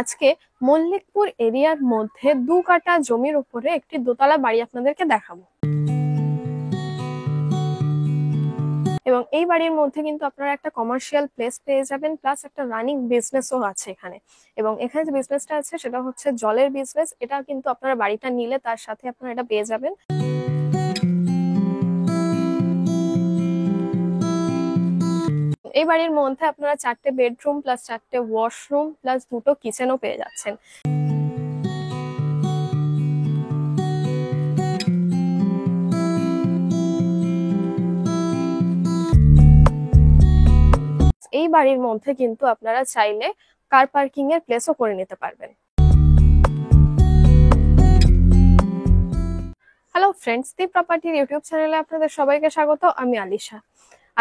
আজকে মল্লিকপুর এরিয়ার মধ্যে 2 কাঠা জমির উপরে একটি দোতলা বাড়ি আপনাদেরকে দেখাবো। এবং এই বাড়ির মধ্যে কিন্তু আপনারা একটা কমার্শিয়াল প্লেস পেয়ে যাবেন, প্লাস একটা রানিং বিজনেসও আছে এখানে। এবং এখানে যে বিজনেসটা আছে সেটা হচ্ছে জলের বিজনেস। এটা কিন্তু আপনারা বাড়িটা নিলে তার সাথে আপনারা এটা পেয়ে যাবেন। এই বাড়ির মধ্যে আপনারা 4টে বেডরুম প্লাস 4টে ওয়াশরুম প্লাস 2টো কিচেনও পেয়ে যাচ্ছেন। এই বাড়ির মধ্যে কিন্তু আপনারা চাইলে কার পার্কিং এর প্লেসও করে নিতে পারবেন। হ্যালো ফ্রেন্ডস, দি প্রপার্টির ইউটিউব চ্যানেলে আপনাদের সবাইকে স্বাগত। আমি আলিশা।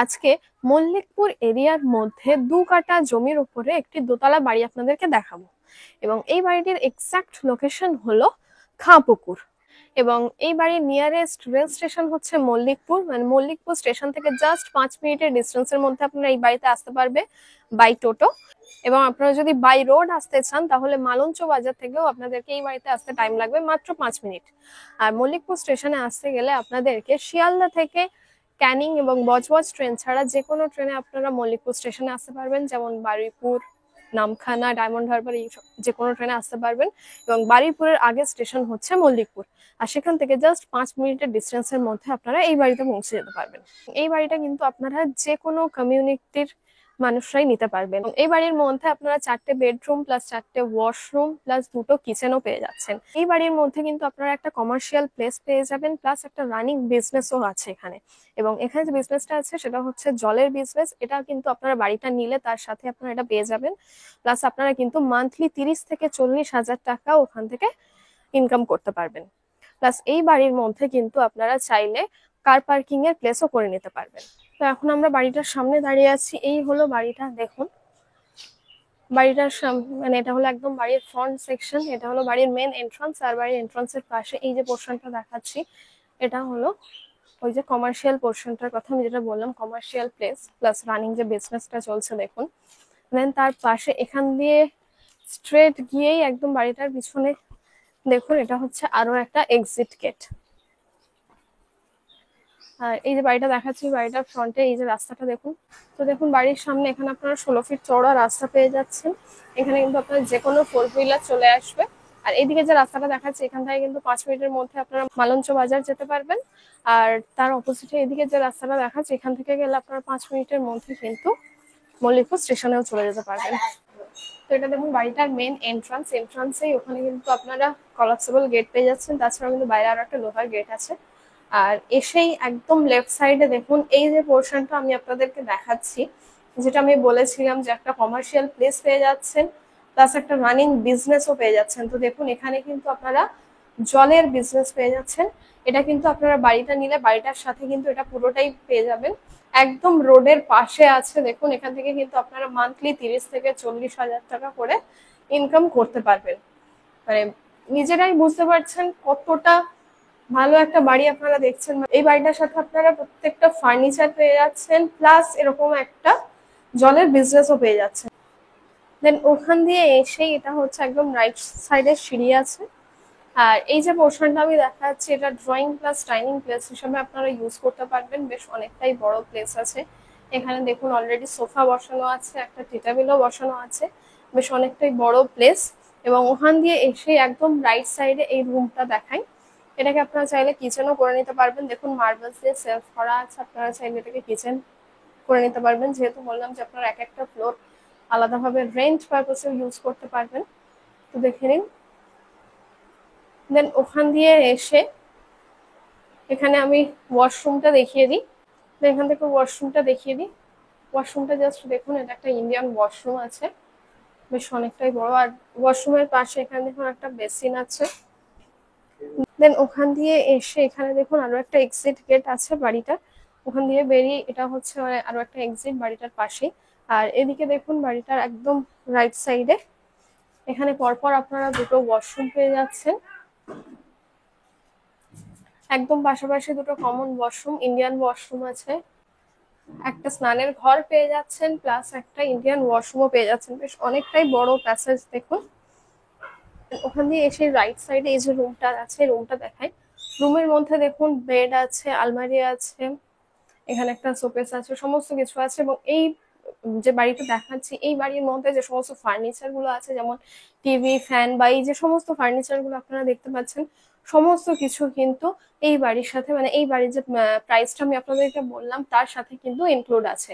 আজকে মল্লিকপুর এরিয়ার মধ্যে 2 কাঠা জমির উপরে একটি দোতলা বাড়ি আপনাদেরকে দেখাবো। এবং এই বাড়িটির এক্সাক্ট লোকেশন হলো খাঁপুকুর। এবং এই বাড়ির নিয়ারেস্ট রেল স্টেশন হচ্ছে মল্লিকপুর, মানে মল্লিকপুর স্টেশন থেকে জাস্ট 5 মিনিটের ডিস্টেন্সের মধ্যে আপনারা এই বাড়িতে আসতে পারবে বাই টোটো। এবং আপনারা যদি বাই রোড আসতে চান তাহলে মালঞ্চ বাজার থেকেও আপনাদেরকে এই বাড়িতে আসতে টাইম লাগবে মাত্র 5 মিনিট। আর মল্লিকপুর স্টেশনে আসতে গেলে আপনাদেরকে শিয়ালদা থেকে ক্যানিং এবং বজবজ ট্রেন ছাড়া যে কোনো ট্রেনে আপনারা মল্লিকপুর স্টেশনে আসতে পারবেন, যেমন বারুইপুর, নামখানা, ডায়মন্ড হারবার, এই যে কোনো ট্রেনে আসতে পারবেন। এবং বারুইপুরের আগে স্টেশন হচ্ছে মল্লিকপুর, আর সেখান থেকে জাস্ট 5 মিনিটের ডিস্টেন্সের মধ্যে আপনারা এই বাড়িতে পৌঁছে যেতে পারবেন। এই বাড়িটা কিন্তু আপনারা যে কোনো কমিউনিটির মানুষরাই নিতে পারবেন। এই বাড়ির মধ্যে আপনারা 4টে বেডরুম প্লাস 4টে ওয়াশরুম প্লাস 2টো কিচেনও পেয়ে যাচ্ছেন। এই বাড়ির মধ্যে কিন্তু আপনারা একটা কমার্শিয়াল প্লেস পেয়ে যাবেন, প্লাস একটা রানিং বিজনেসও আছে এখানে। এবং এখানে যে বিজনেসটা আছে সেটা হচ্ছে জলের বিজনেস। এটা কিন্তু আপনারা বাড়িটা নিলে তার সাথে আপনারা এটা পেয়ে যাবেন। প্লাস আপনারা কিন্তু মান্থলি 30 থেকে 40 হাজার টাকা ওখান থেকে ইনকাম করতে পারবেন। প্লাস এই বাড়ির মধ্যে কিন্তু আপনারা চাইলে কার পার্কিং এর প্লেসও করে নিতে পারবেন। তো এখন আমরা বাড়িটার সামনে দাঁড়িয়ে আছি। এই হলো বাড়িটা, দেখুন বাড়িটার মানে এটা হলো একদম বাড়ির ফ্রন্ট সেকশন। এটা হলো বাড়ির মেন এন্ট্রান্স। আর বাড়ির এন্ট্রান্সের পাশে এই যে পোর্শনটা দেখাচ্ছি এটা হলো ওই যে কমার্শিয়াল পোর্শনটার কথা আমি যেটা বললাম, কমার্শিয়াল প্লেস প্লাস রানিং যে বিজনেসটা চলছে দেখুন। দেন তার পাশে এখান দিয়ে স্ট্রেট গিয়েই একদম বাড়িটার পিছনে দেখুন এটা হচ্ছে আরো একটা এক্সিট গেট। আর এই যে বাড়িটা দেখাচ্ছি, বাড়িটার ফ্রন্টে এই যে রাস্তাটা দেখুন। তো দেখুন বাড়ির সামনে এখানে আপনারা 16 ফিট চওড়া রাস্তা পেয়ে যাচ্ছেন। এখানে কিন্তু আপনার যে কোনো 4 হুইলার চলে আসবে। আর এইদিকে যে রাস্তাটা দেখাচ্ছে এখান থেকে কিন্তু 5 মিনিটের মধ্যে আপনারা মালঞ্চ বাজার যেতে পারবেন। আর তার অপোজিটে এদিকে যে রাস্তাটা দেখাচ্ছে এখান থেকে গেলে আপনারা 5 মিনিটের মধ্যে কিন্তু মল্লিকপুর স্টেশনেও চলে যেতে পারবেন। তো এটা দেখুন বাড়িটার মেন এন্ট্রান্সেই ওখানে কিন্তু আপনারা কলাপসেবল গেট পেয়ে যাচ্ছেন। তাছাড়াও কিন্তু বাইরে আরো একটা লোহার গেট আছে। আর এসেই একদম লেফট সাইডে দেখুন এই যে পোর্শনটা আমি আপনাদেরকে দেখাচ্ছি, যেটা আমি বলেছিলাম যে একটা কমার্শিয়াল প্লেস পেয়ে যাচ্ছেন, প্লাস একটা রানিং বিজনেসও পেয়ে যাচ্ছেন। তো দেখুন এখানে কিন্তু আপনারা জলের বিজনেস পেয়ে যাচ্ছেন। এটা কিন্তু আপনারা বাড়িটা নিলে বাড়িটার সাথে কিন্তু এটা পুরোটাই পেয়ে যাবেন। একদম রোডের পাশে আছে। দেখুন এখান থেকে কিন্তু আপনারা মান্থলি 30 থেকে 40 হাজার টাকা করে ইনকাম করতে পারবেন। মানে নিজেরাই বুঝতে পারছেন কতটা ভালো একটা বাড়ি আপনারা দেখছেন। এই বাড়িটার সাথে আপনারা প্রত্যেকটা ফার্নিচার পেয়ে যাচ্ছেন, প্লাস এরকম একটা জলের বিজনেসও পেয়ে যাচ্ছেন। দেন ওখান দিয়ে এসেই এটা হচ্ছে একদম রাইট সাইডে সিঁড়ি আছে। আর এই যে পোর্শনটা আমি দেখাচ্ছি এটা ড্রয়িং প্লাস ডাইনিং প্লেস হিসেবে আপনারা ইউজ করতে পারবেন। বেশ অনেকটাই বড় প্লেস আছে। এখানে দেখুন অলরেডি সোফা বসানো আছে, একটা টি টেবিলও বসানো আছে। বেশ অনেকটাই বড় প্লেস। এবং ওখান দিয়ে এসে একদম রাইট সাইডে এই রুমটা দেখাই। এটাকে আপনারা চাইলে কিচেনও করে নিতে পারবেন। দেখুন মার্বেলস দিয়ে সেলফ করা আছে, আপনারা চাইলে এটাকে কিচেন করে নিতে পারবেন। যেহেতু বললাম যে আপনারা এক একটা ফ্লোর আলাদাভাবে রেন্ট পারপাসে ইউজ করতে পারবেন। তো দেখে নিন। দেন ওখান দিয়ে এসে এখানে আমি ওয়াশরুমটা দেখিয়ে দিই। এখান থেকে ওয়াশরুমটা দেখিয়ে দিই। ওয়াশরুমটা জাস্ট দেখুন, এটা একটা ইন্ডিয়ান ওয়াশরুম আছে, বেশ অনেকটাই বড়। আর ওয়াশরুমের পাশে এখানে দেখুন একটা বেসিন আছে। দেন ওখান দিয়ে এসে এখানে দেখুন আরো একটা এক্সিট গেট আছে বাড়িটার। ওখান দিয়ে বেরিয়ে এটা হচ্ছে আরো একটা এক্সিট বাড়িটার পাশেই। আর এদিকে দেখুন বাড়িটার একদম রাইট সাইডে এখানে পরপর আপনারা দুটো ওয়াশরুম পেয়ে যাচ্ছেন। একদম পাশাপাশি দুটো কমন ওয়াশরুম, ইন্ডিয়ান ওয়াশরুম আছে। একটা স্নানের ঘর পেয়ে যাচ্ছেন, প্লাস একটা ইন্ডিয়ান ওয়াশরুমও পেয়ে যাচ্ছেন। বেশ অনেকটাই বড় প্যাসেজ দেখুন। ওখান দিয়ে এসে রাইট সাইডে এই যে রুমটা আছে, রুমটা দেখায়। রুমের মধ্যে দেখুন বেড আছে, আলমারি আছে, এখানে একটা শোকেস আছে, সমস্ত কিছু আছে। এবং এই যে বাড়িটা দেখাচ্ছি, এই বাড়ির মধ্যে যে সমস্ত ফার্নিচার গুলো আছে, যেমন টিভি, ফ্যান বা এই যে সমস্ত ফার্নিচার গুলো আপনারা দেখতে পাচ্ছেন, সমস্ত কিছু কিন্তু এই বাড়ির সাথে, মানে এই বাড়ির যে প্রাইসটা আমি আপনাদেরকে বললাম তার সাথে কিন্তু ইনক্লুড আছে।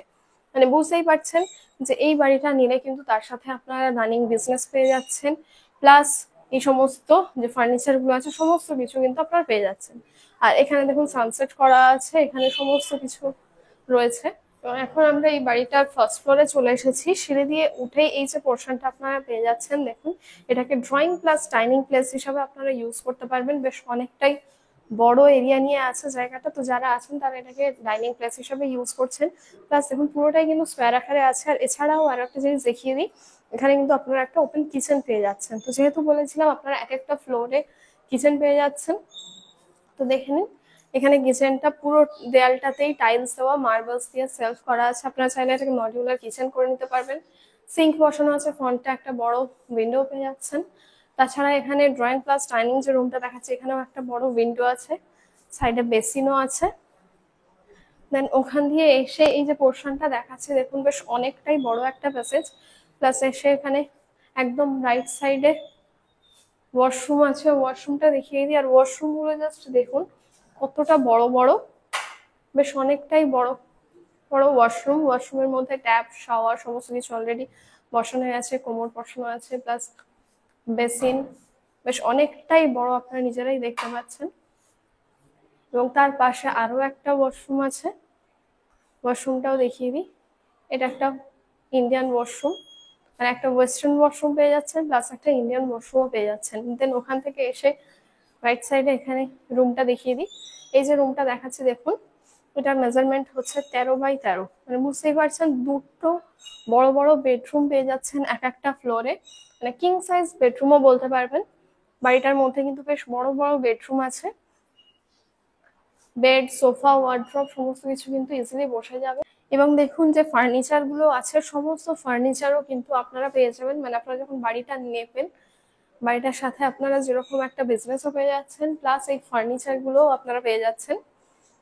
মানে বুঝতেই পারছেন যে এই বাড়িটা নিলে কিন্তু তার সাথে আপনারা রানিং বিজনেস পেয়ে যাচ্ছেন, প্লাস এই সমস্ত যে ফার্নিচার গুলো আছে সমস্ত কিছু কিন্তু আপনারা পেয়ে যাচ্ছেন। আর এখানে দেখুন সানসেট করা আছে, এখানে সমস্ত কিছু রয়েছে। তো এখন আমরা এই বাড়িটার ফার্স্ট ফ্লোরে চলে এসেছি। সিঁড়ি দিয়ে উঠেই এই যে পোর্শনটা আপনারা পেয়ে যাচ্ছেন, দেখুন এটাকে ড্রয়িং প্লাস ডাইনিং প্লেস হিসাবে আপনারা ইউজ করতে পারবেন। বেশ অনেকটাই বড় এরিয়া নিয়ে আছে জায়গাটা, তো যারা আছেন তারা এটাকে ডাইনিং প্লেস হিসাবে ইউজ করছেন। প্লাস দেখুন পুরোটাই কিন্তু স্কোয়ার আকারে আছে। আর এছাড়াও আরো একটা জিনিস দেখিয়ে দিই, এখানে কিন্তু আপনারা একটা ওপেন কিচেন পেয়ে যাচ্ছেন। তো যেহেতু বলেছিলাম আপনারা এক একটা ফ্লোরে কিচেন পেয়ে যাচ্ছেন, তো দেখে নিন এখানে কিচেনটা পুরো দেয়ালটাতেই টাইলস দেওয়া, মার্বেলস দিয়ে সেলফ করা আছে। আপনারা চাইলে এটাকে মডিউলার কিচেন করে নিতে পারবেন। সিঙ্ক বসানো আছে, ফ্রন্টে একটা বড় উইন্ডো পেয়ে যাচ্ছেন। তাছাড়া এখানে ড্রয়িং প্লাস ডাইনিং যে রুমটা দেখাচ্ছে, এখানেও একটা বড় উইন্ডো আছে, সাইডে বেসিনও আছে। দেন ওখান দিয়ে এসে এই যে পোর্শনটা দেখাচ্ছে, দেখুন বেশ অনেকটাই বড় একটা প্যাসেজ। প্লাস এসে এখানে একদম রাইট সাইডে ওয়াশরুম আছে, ওয়াশরুমটা দেখিয়ে দিই। আর ওয়াশরুম গুলো জাস্ট দেখুন কতটা বড় বড়, বেশ অনেকটাই বড় বড় ওয়াশরুম। ওয়াশরুমের মধ্যে ট্যাপ, শাওয়ার সমস্ত কিছু অলরেডি বসানো হয়ে আছে, কোমর বসানো আছে, প্লাস বেসিন। বেশ অনেকটাই বড়, আপনারা নিজেরাই দেখতে পাচ্ছেন। এবং তার পাশে আরো একটা ওয়াশরুম আছে, ওয়াশরুমটাও দেখিয়ে দিই। এটা একটা ইন্ডিয়ান ওয়াশরুম, মানে একটা ওয়েস্টার্ন ওয়াশরুম পেয়ে যাচ্ছেন, প্লাস একটা ইন্ডিয়ান ওয়াশরুমও পেয়ে যাচ্ছেন। দেন ওখান থেকে এসে রাইট সাইডে এখানে রুমটা দেখিয়ে দিই। এই যে রুমটা দেখাচ্ছে দেখুন, এটার মেজারমেন্ট হচ্ছে 13x13। মানে বুঝতেই পারছেন দুটো বড় বড় বেডরুম পেয়ে যাচ্ছেন এক একটা ফ্লোরে, মানে কিং সাইজ বেডরুমও বলতে পারবেন। বাড়িটার মধ্যে কিন্তু বেশ বড় বড় বেডরুম আছে, বেড, সোফা, ওয়ার্ড্রপ সমস্ত কিছু কিন্তু ইজিলি বসে যাবে। এবং দেখুন যে ফার্নিচার গুলো আছে, সমস্ত ফার্নিচারও কিন্তু আপনারা পেয়ে যাবেন। মানে আপনারা যখন বাড়িটা নেবেন, বাড়িটার সাথে আপনারা যেরকম একটা বিজনেসও পেয়ে যাচ্ছেন, প্লাস এই ফার্নিচার গুলোও আপনারা পেয়ে যাচ্ছেন।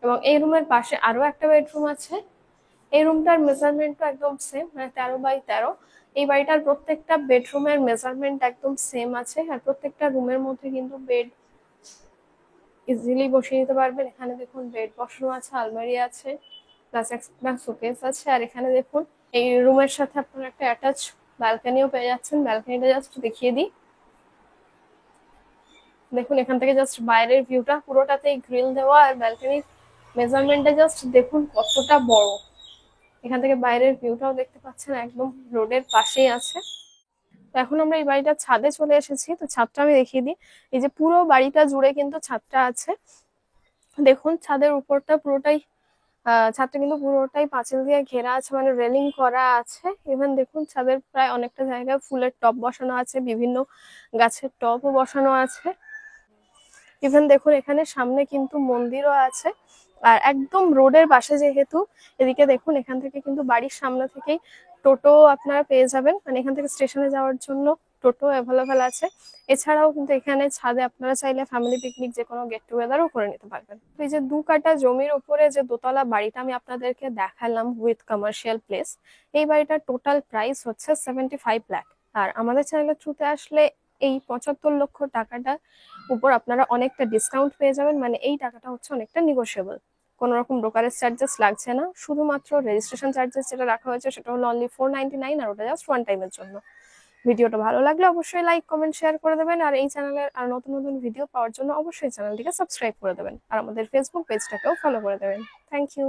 এবং এই রুমের পাশে আরো একটা বেডরুম আছে, এই রুমটার মেজারমেন্টও একদম সেম, মানে 13x13। এই বাড়িটার প্রত্যেকটা বেডরুমের মেজারমেন্ট একদম সেম আছে। আর প্রত্যেকটা রুমের মধ্যে কিন্তু বেড ইজিলি বসিয়ে নিতে পারবেন। এখানে দেখুন বেড বসানো আছে, আলমারি আছে, প্লাস একটা শোকেস আছে। আর এখানে দেখুন এই রুমের সাথে আপনারা একটা অ্যাটাচ ব্যালকনিও পেয়ে যাচ্ছেন। ব্যালকনিটা জাস্ট দেখিয়ে দিই, দেখুন এখান থেকে জাস্ট বাইরের ভিউটা পুরোটাতেই গ্রিল দেওয়া। আর ব্যালকনির মেজারমেন্টটা জাস্ট দেখুন কতটা বড়। এখান থেকে বাইরের ভিউটাও দেখতে পাচ্ছেন, একদম রোডের পাশেই আছে। তো এখন আমরা এই বাড়িটার ছাদে চলে এসেছি, তো ছাদটা আমি দেখিয়ে দিই। এই যে পুরো বাড়িটা জুড়ে কিন্তু ছাদটা আছে, দেখুন ছাদের উপরটা পুরোটাই ছাদটা কিন্তু পুরোটাই পাঁচিল দিয়ে ঘেরা আছে, মানে রেলিং করা আছে। ইভেন দেখুন ছাদের প্রায় অনেকটা জায়গায় ফুলের টব বসানো আছে, বিভিন্ন গাছের টবও বসানো আছে। ইভেন দেখুন এখানে সামনে কিন্তু মন্দিরও আছে। আর একদম রোডের পাশে যেহেতু, এদিকে দেখুন এখান থেকে কিন্তু বাড়ির সামনে থেকেই টোটো আপনারা পেয়ে যাবেন, মানে এখান থেকে স্টেশনে যাওয়ার জন্য টোটো অ্যাভেলেবেল আছে। এছাড়াও কিন্তু এখানে ছাদে আপনারা চাইলে ফ্যামিলি পিকনিক যে কোনো গেট টুগেদারও করে নিতে পারবেন। এই যে 2 কাঠা জমির উপরে যে দোতলা বাড়িটা আমি আপনাদেরকে দেখালাম উইথ কমার্শিয়াল প্লেস, এই বাড়িটার টোটাল প্রাইস হচ্ছে 75 লাখ। আর আমাদের চ্যানেলের থ্রুতে আসলে এই 75 লক্ষ টাকাটা উপর আপনারা অনেকটা ডিসকাউন্ট পেয়ে যাবেন। মানে এই টাকাটা হচ্ছে অনেকটা নেগোশিয়েবল, কোনো রকম ব্রোকারেজ চার্জেস লাগছে না। শুধুমাত্র রেজিস্ট্রেশন চার্জেস যেটা রাখা হয়েছে সেটা হলো অনলি 499, আর ওটা জাস্ট ওয়ান টাইমের জন্য। ভিডিওটা ভালো লাগলে অবশ্যই লাইক, কমেন্ট, শেয়ার করে দেবেন। আর এই চ্যানেলের আর নতুন নতুন ভিডিও পাওয়ার জন্য অবশ্যই চ্যানেলটিকে সাবস্ক্রাইব করে দেবেন, আর আমাদের ফেসবুক পেজটাকেও ফলো করে দেবেন। Thank you.